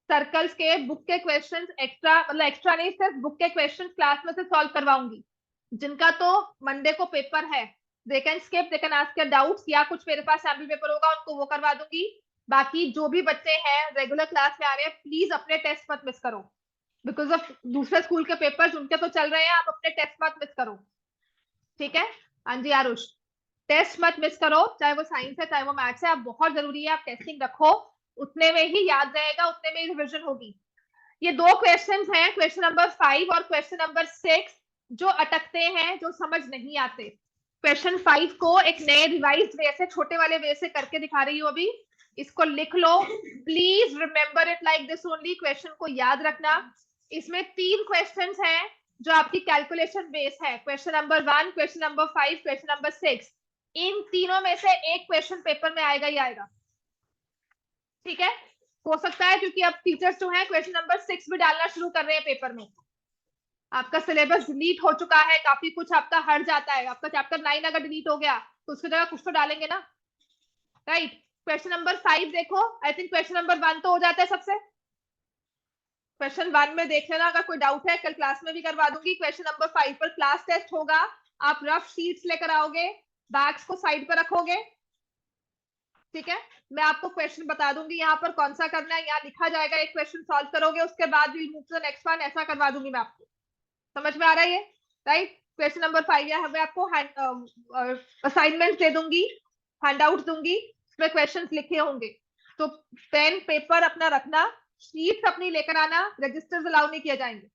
सर्कल्स के बुक के क्वेश्चंस एक्स्ट्रा, मतलब एक्स्ट्रा नहीं, सिर्फ बुक के क्वेश्चंस क्लास में से सॉल्व करवाऊंगी। जिनका तो मंडे को पेपर है they can skip, they can ask your doubts, या कुछ मेरे पास सैम्पल पेपर होगा उनको वो करवा दूंगी। बाकी जो भी बच्चे हैं रेगुलर क्लास में आ रहे हैं प्लीज अपने टेस्ट मत मिस करो, बिकॉज ऑफ दूसरे स्कूल के पेपर्स उनके तो चल रहे हैं, आप अपने टेस्ट मत मिस करो। ठीक है, हाँ जी आरुष, टेस्ट मत मिस करो, चाहे वो साइंस है चाहे वो मैथ्स है, आप बहुत जरूरी है आप टेस्टिंग रखो, उतने में ही याद रहेगा, उतने में ही रिविजन होगी। ये दो क्वेश्चंस हैं, क्वेश्चन नंबर 5 और क्वेश्चन नंबर 6, जो अटकते हैं, जो समझ नहीं आते। क्वेश्चन 5 को एक नए रिवाइज्ड वे से, छोटे वाले वे से करके दिखा रही हूँ अभी। इसको लिख लो, please remember it like this only. Question को याद रखना। इसमें 3 क्वेश्चंस हैं जो आपकी कैलकुलेशन बेस है, question number 1, question number 5, question number 6। इन तीनों में से एक क्वेश्चन पेपर में आएगा ही आएगा, ठीक है। हो सकता है क्योंकि अब टीचर्स जो हैं क्वेश्चन नंबर 6 भी डालना शुरू कर रहे हैं पेपर में। आपका सिलेबस डिलीट हो चुका है, काफी कुछ आपका हट जाता है। आपका चैप्टर 9 अगर डिलीट हो गया तो उसकी जगह कुछ तो डालेंगे ना, राइट। क्वेश्चन नंबर 5 देखो, आई थिंक क्वेश्चन नंबर 1 तो हो जाता है सबसे। क्वेश्चन 1 में देख लेना, अगर कोई डाउट है कल क्लास में भी करवा दूंगी। क्वेश्चन नंबर 5 पर क्लास टेस्ट होगा, आप रफ शीट्स लेकर आओगे, बैग्स को साइड पर रखोगे, ठीक है। मैं आपको क्वेश्चन बता दूंगी यहाँ पर कौन सा करना है, यहाँ लिखा जाएगा, एक क्वेश्चन सॉल्व करोगे, उसके बाद will move to the next one, ऐसा करवा दूंगी मैं आपको। समझ में आ रहा है ये, राइट। क्वेश्चन नंबर 5 या मैं आपको असाइनमेंट दे दूंगी, हैंडआउट दूंगी, उसमें क्वेश्चंस लिखे होंगे। तो पेन पेपर अपना रखना, शीट्स अपनी लेकर आना, रजिस्टर्स अलाउ नहीं किए जाएंगे।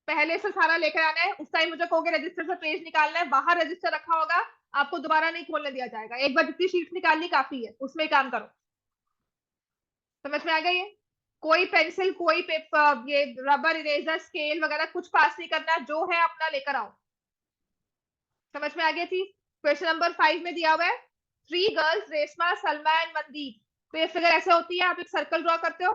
पहले से सारा लेकर आना है, उस टाइम मुझे कहोगे रजिस्टर से पेज निकालना है, बाहर रजिस्टर रखा होगा, आपको दोबारा नहीं खोलने दिया जाएगा। एक बार जितनी शीट्स निकालनी काफी है, उसमें काम करो। समझ में आ गया ये। कोई पेंसिल, कोई पेपर, ये रबर, इरेजर, स्केल वगैरह कुछ पास नहीं करना, जो है अपना लेकर आओ। समझ में आ गया चीज। क्वेश्चन नंबर 5 में दिया हुआ है 3 गर्ल्स रेशमा, सलमा एंड मनदीप। तो ये फिगर ऐसे होती है, आप एक सर्कल ड्रॉ करते हो,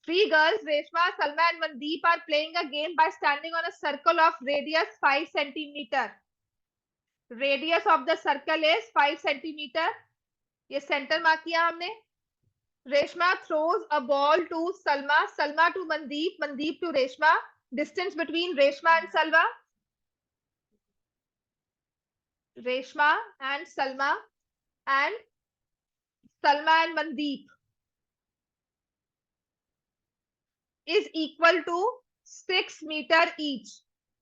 3 girls, Reshma, Salma and Mandeep are playing a game by standing on a circle of radius 5 centimeter. Radius of the circle is 5 centimeter. ये सेंटर मार्क किया हमने। Reshma throws a ball to Salma, Salma to Mandeep, Mandeep to Reshma. Distance between Reshma and Salma, Reshma and Salma and Salma and Mandeep is equal to 6 meter each.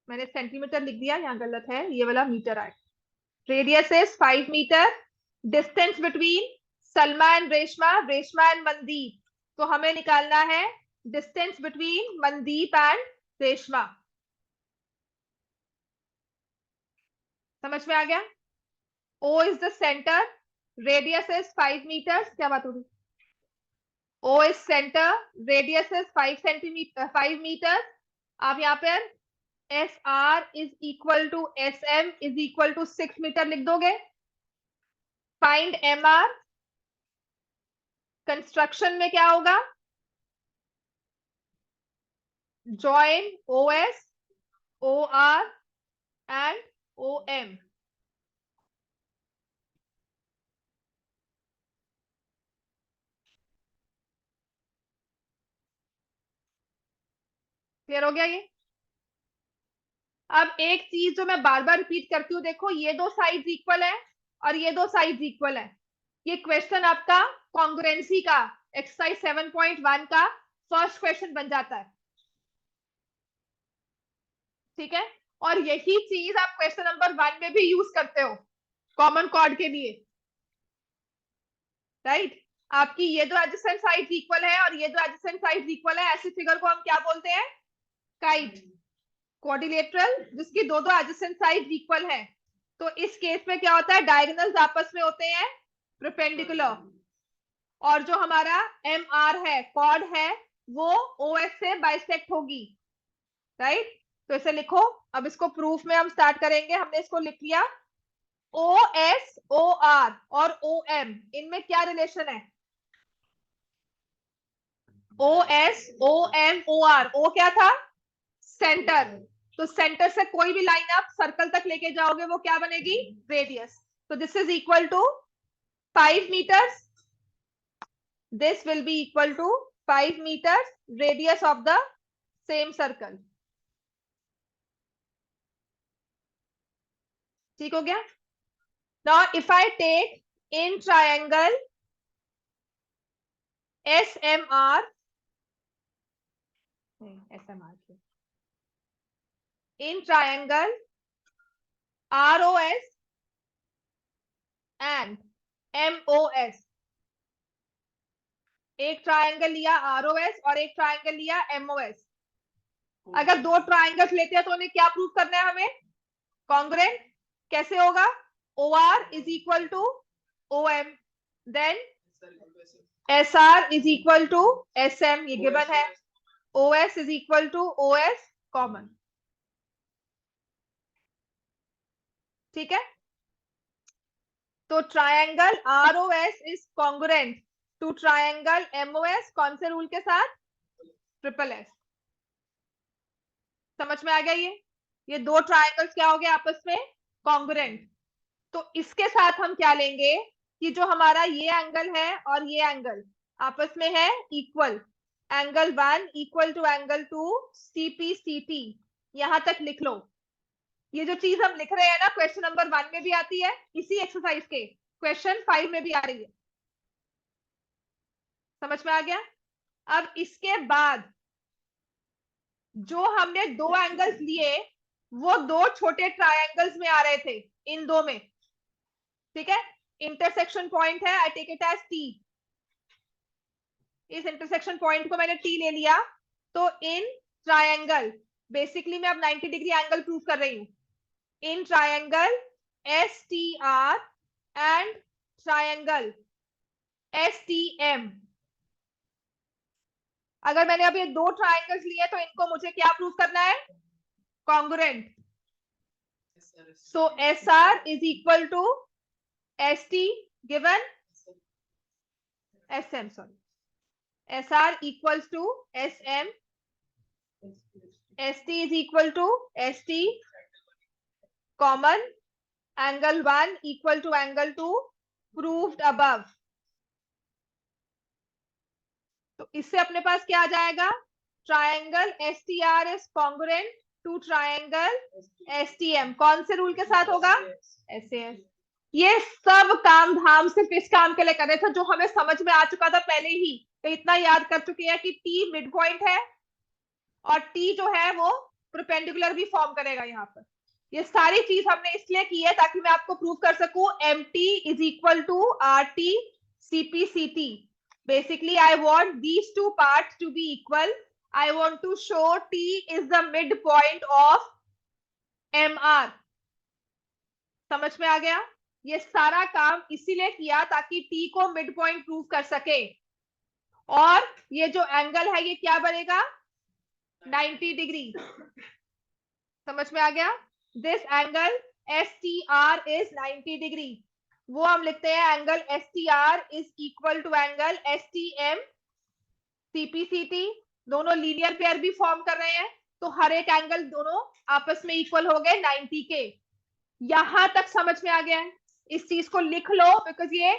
मैंने सेंटीमीटर लिख दिया, यहाँ गलत है, ये वाला मीटर आए। Radius is 5 metre, distance between Salma and Reshma, Reshma and Mandeep. तो हमें निकालना है distance between Mandeep and Reshma. समझ में आ गया। O is the centre, radius is 5 metre. क्या बात होगी, O is centre, radius is 5 centimetre, 5 metre. आप यहाँ पर SR is equal to SM is equal to 6 metre लिख दोगे। Find MR। कंस्ट्रक्शन में क्या होगा, join OS, OR and OM। Clear हो गया ये। अब एक चीज जो मैं बार बार रिपीट करती हूँ, देखो ये 2 साइड्स इक्वल है और ये 2 साइड्स इक्वल है। ये क्वेश्चन आपका कॉन्ग्रुएंसी का एक्सरसाइज 7.1 का फर्स्ट क्वेश्चन बन जाता है, ठीक है। और यही चीज आप क्वेश्चन नंबर 1 में भी यूज करते हो कॉमन कॉर्ड के लिए, राइट। आपकी ये 2 एडजेसेंट साइड्स इक्वल है और ये 2 एडजेसेंट साइड्स इक्वल है, ऐसी फिगर को हम क्या बोलते हैं, काइट क्वाड्रिलेटरल, जिसकी 2 एडजेसेंट साइड्स इक्वल है। तो इस केस में क्या होता है, डायगोनल्स आपस में होते हैं परपेंडिकुलर, और जो हमारा MR है, कॉर्ड है, वो OS से बाइसेक्ट होगी, राइट। तो इसे लिखो। अब इसको प्रूफ में हम स्टार्ट करेंगे। हमने इसको लिख लिया। OS, OR और OM, इनमें क्या रिलेशन है, OS, OM, OR। O क्या था, सेंटर। तो सेंटर से कोई भी लाइन आप सर्कल तक लेके जाओगे, वो क्या बनेगी, रेडियस। तो this is equal to 5 meters, this will be equal to 5 meters radius of the same circle। ठीक हो गया। Now if I take in triangle SMR, in triangle ROS and MOS, एक ट्रायंगल लिया ROS और एक ट्रायंगल लिया MOS। अगर 2 ट्रायंगल्स लेते हैं तो उन्हें क्या प्रूव करना है हमें, कॉन्ग्रेंट कैसे होगा? OR is equal to OM, then SR is equal to SM, ये गिवन है, OS is equal to OS common. ठीक है, तो triangle ROS is congruent to triangle MOS, कौन से रूल के साथ? Triple S। समझ में आ गया? ये दो ट्रायंगल्स क्या हो गए आपस में? कॉन्ग्रुएंट। तो इसके साथ हम क्या लेंगे कि जो हमारा ये एंगल है और ये एंगल आपस में है equal, angle 1 equal to angle 2 CPCT, यहां तक लिख लो। ये जो चीज हम लिख रहे हैं ना, क्वेश्चन नंबर 1 में भी आती है, इसी एक्सरसाइज के क्वेश्चन 5 में भी आ रही है। समझ में आ गया? अब इसके बाद जो हमने दो एंगल्स लिए वो दो छोटे ट्रायंगल्स में आ रहे थे, इन दो में। ठीक है, इंटरसेक्शन पॉइंट है, I take it as T। इस इंटरसेक्शन पॉइंट को मैंने T ले लिया। तो इन ट्रायंगल, बेसिकली मैं अब 90 डिग्री एंगल प्रूव कर रही हूं, in triangle STR and triangle STM, अगर मैंने अब ये दो ट्रायंगल्स लिए तो इनको मुझे क्या प्रूव करना है? Congruent. So SR is equal to ST given SM, sorry, SR equals to SM, ST is equal to ST, common, angle 1 equal to angle 2, proved above। तो इससे अपने पास क्या आ जाएगा? Triangle STR is congruent to triangle STM, कौन से रूल के साथ होगा? SAS। ये सब काम धाम सिर्फ इस काम के लिए कर रहे थे जो हमें समझ में आ चुका था पहले ही। तो इतना याद कर चुके हैं कि T मिड पॉइंट है और T जो है वो परपेंडिकुलर भी फॉर्म करेगा यहाँ पर। ये सारी चीज हमने इसलिए की है ताकि मैं आपको प्रूव कर सकूं MT is equal to RT CPCT। Basically I want these two parts to be equal. I want to show T is the mid point of MR। समझ में आ गया? ये सारा काम इसीलिए किया ताकि T को मिड पॉइंट प्रूव कर सके। और ये जो एंगल है ये क्या बनेगा? 90 डिग्री। समझ में आ गया? This angle STR is 90 degree. वो हम लिखते हैं angle STR is equal to angle STM CPCT। दोनों लीनियर पेयर भी फॉर्म कर रहे हैं, तो हर एक एंगल दोनों आपस में इक्वल हो गए 90 के। यहां तक समझ में आ गया है? इस चीज को लिख लो, बिकॉज ये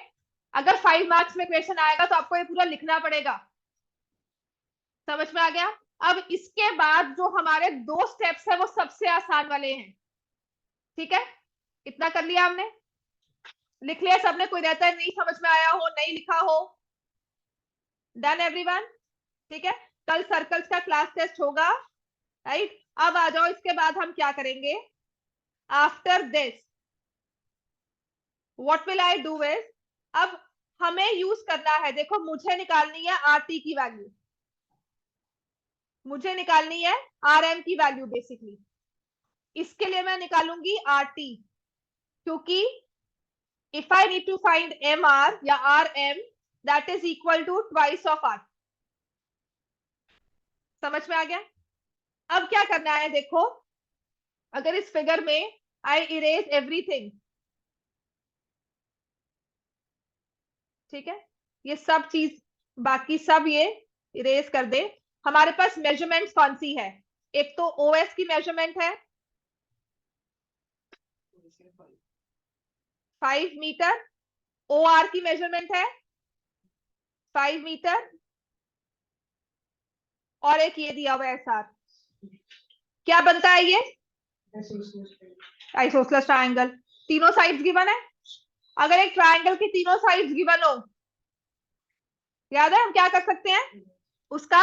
अगर 5 मार्क्स में क्वेश्चन आएगा तो आपको ये पूरा लिखना पड़ेगा। समझ में आ गया? अब इसके बाद जो हमारे दो स्टेप्स है वो सबसे आसान वाले हैं। ठीक है, इतना कर लिया हमने, लिख लिया सबने? कोई रहता है नहीं समझ में आया हो, नहीं लिखा हो? Done everyone? ठीक है, कल सर्कल्स का क्लास टेस्ट होगा, राइट? अब आ जाओ, इसके बाद हम क्या करेंगे? After this what will I do is, अब हमें यूज करना है, देखो मुझे निकालनी है RT की वैल्यू, मुझे निकालनी है RM की वैल्यू बेसिकली। इसके लिए मैं निकालूंगी RT, क्योंकि if I need to find MR या RM, that is equal to twice of R। समझ में आ गया? अब क्या करना है, देखो अगर इस फिगर में I erase everything, ठीक है, ये सब चीज बाकी सब ये इरेज कर दे। हमारे पास मेजरमेंट्स कौन सी है? एक तो OS की मेजरमेंट है 5 मीटर, OR की मेजरमेंट है 5 मीटर, और एक ये दिया हुआ है SR। क्या बनता है ये? Isosceles triangle. तीनों साइड्स गिवन है। अगर एक ट्रायंगल की तीनों साइड्स गिवन हो, याद है हम क्या कर सकते हैं? उसका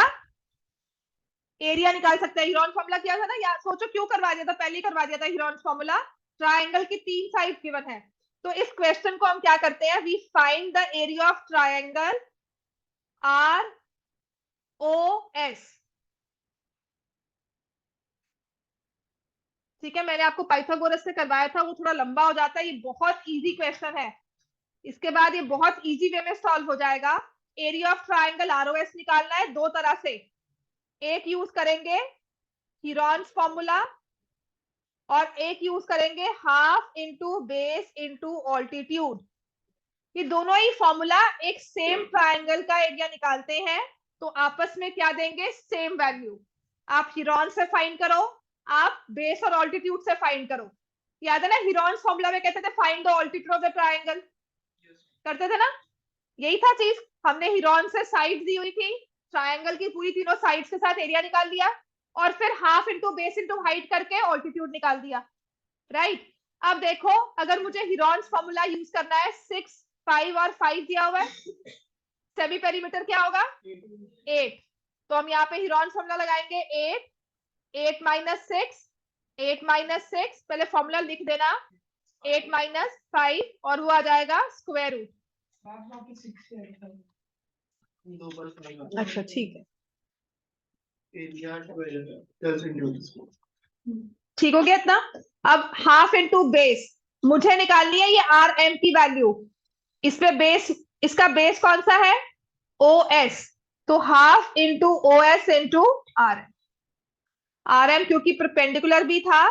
एरिया निकाल सकते हैं। हीरोन फॉर्मूला किया था ना, या सोचो क्यों करवा दिया था? पहले ही करवा दिया था हीरोन फॉर्मूला। ट्रायंगल की तीन साइड गिवन है, तो इस क्वेश्चन को हम क्या करते हैं? We find the area of triangle ROS। ठीक है, मैंने आपको पाइथागोरस से करवाया था, वो थोड़ा लंबा हो जाता है, ये बहुत इजी क्वेश्चन है। इसके बाद ये बहुत इजी वे में सॉल्व हो जाएगा। एरिया ऑफ ट्राइंगल आरओएस निकालना है दो तरह से। एक यूज करेंगे हीरॉन्स फॉर्मूला और एक यूज करेंगे half into base into altitude. ये दोनों ही फॉर्मूला एक सेम ट्राइंगल का एरिया निकालते हैं, तो आपस में क्या देंगे, सेम वैल्यू। आप हीरॉन से फाइंड करो, आप बेस और ऑल्टीट्यूड से फाइंड करो। याद है ना, हीरॉन्स फॉर्मूला में कहते थे find the altitude of the triangle, करते थे ना, यही था चीज। हमने हीरॉन से साइड दी हुई थी, ट्राइंगल की पूरी तीनों साइड्स के साथ एरिया निकाल दिया, और फिर half into base into height करके ऑल्टीट्यूड निकाल दिया, राइट। अब देखो, अगर मुझे हीरॉन्स फॉर्मूला यूज करना है, 6, 5 और 5 दिया हुआ है, सेमी पेरीमीटर क्या होगा 8, तो हम यहाँ पे हीरॉन्स फॉर्मूला लगाएंगे 8, 8 माइनस 6, 8 माइनस 6, पहले फॉर्मूला लिख देना, 8 माइनस 5 और वो आ जाएगा स्क्वायर रूट। अच्छा ठीक है, एरिया 12 सेंटीमीटर। ठीक हो गया इतना। अब हाफ इंटू बेस मुझे निकालनी है ये आर एम की वैल्यू। इस पे बेस, इसका बेस कौन सा है, ओ एस, तो half into O S into R M. R M क्योंकि परपेंडिकुलर भी था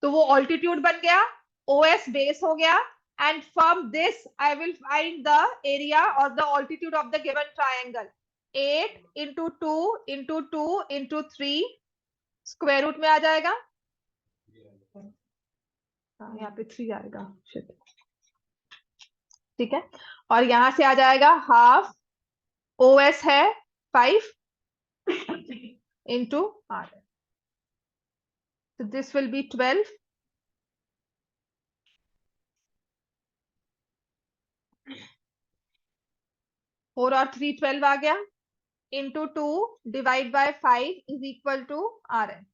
तो वो ऑल्टीट्यूड बन गया, ओ एस बेस हो गया, and from this I will find the area or the altitude of the given triangle. 8 into 2 into 2 into 3 square root में आ जाएगा, यहाँ पे 3 आएगा, ठीक है। और यहां से आ जाएगा हाफ ओ एस है 5 इंटू आर, तो दिस विल बी 12, फोर और 3 12 आ गया, into 2 divide by 5 is equal to R M.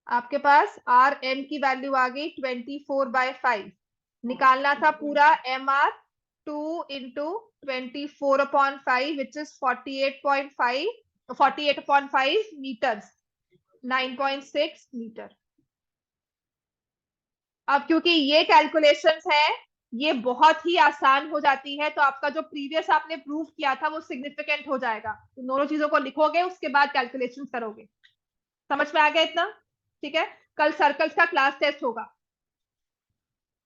आपके पास आर एम की वैल्यू आ गई 24/5। निकालना था पूरा M R, 2 into 24/5 which is 48.5 metres, 9.6 metre. अब क्योंकि ये कैलकुलेशंस है, ये बहुत ही आसान हो जाती है, तो आपका जो प्रीवियस आपने प्रूव किया था वो सिग्निफिकेंट हो जाएगा। तो दोनों चीजों को लिखोगे, उसके बाद कैलकुलेशन करोगे। समझ में आ गया इतना, ठीक है। कल सर्कल्स का क्लास टेस्ट होगा।